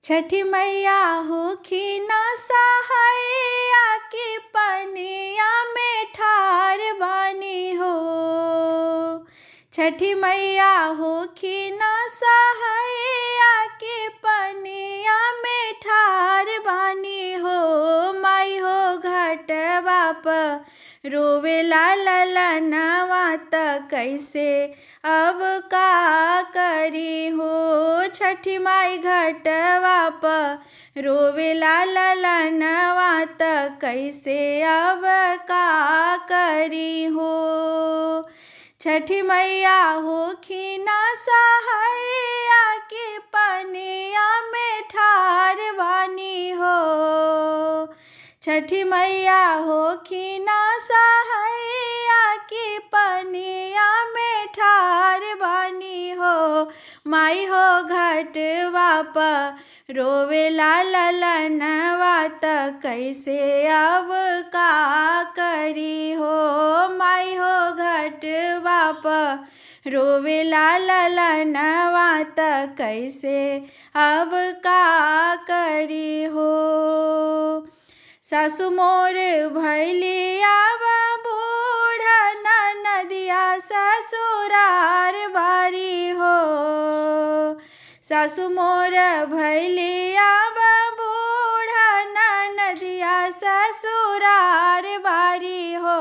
छठी मैया होखी ना सहाया की पनिया में ठार बानी हो। छठी मैया होखी ना सहाया की पनिया में ठार बानी हो। माई हो घटवा प रोवेला ललनवा त कैसे अब का करी हो। छठी माई घटवा प रोवेला ललनवा त कैसे अब का करी हो। छठी मैया होखी ना सहाया की पनिया में ठार बानी हो। छठी मैया होखी ना सहाया की पनिया में ठार बानी हो। माई हो घटवा प रोवेला ललनवा त कैसे अब का करी हो। माई हो घटवा प रोवेला ललनवा त कैसे अब का करी हो। सासु मोर भैली अब बूढ़ा ननदिया ससुरार बारी हो। सासु मोर भैली अब बूढ़ा ननदिया ससुरार बारी हो।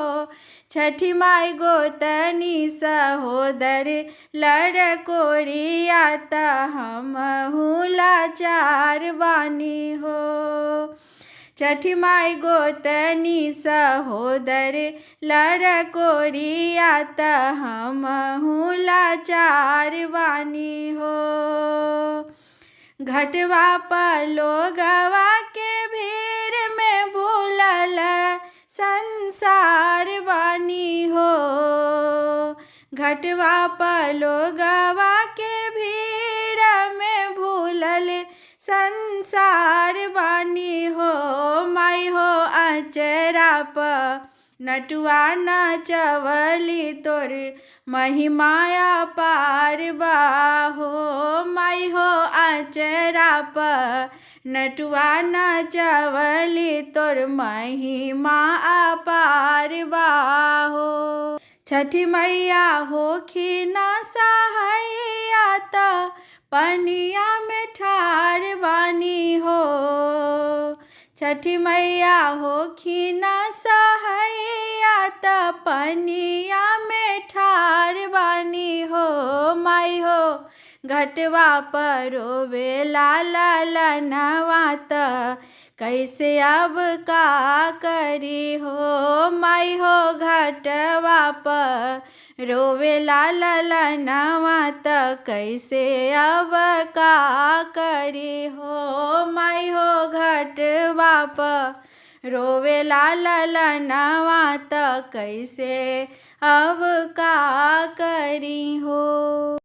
छठी माई गोतनी सहोदर लड़कोरिया त हमहु लाचार बानी हो। छठी माई गोतनी सहोदर लड़कोरिया त हमहु लाचार बानी हो। घटवा प लोगवा के भीड़ में भूलल संसार बानी हो। घटवा प लोगवा के भीड़ में भूलल संसार बानी हो। माई हो अचरा प नटुआ नचवली तोर महिमाया पार बा हो। माई हो अचरा प नटुआ नचवली तोर महिमा अपार बा हो। छठी मैया होखी ना सहाया त पनिया में ठार बानी हो। छठी मैया होखी ना सहाया त पनिया में ठार बानी हो। माई हो घटवा प रोवेला ललनवा त कैसे अब का करी हो। माई हो घटवा प रोवेला ललनवा त कैसे अब का करी हो। माई हो घटवा प रोवेला ललनवा त कैसे अब का करी हो।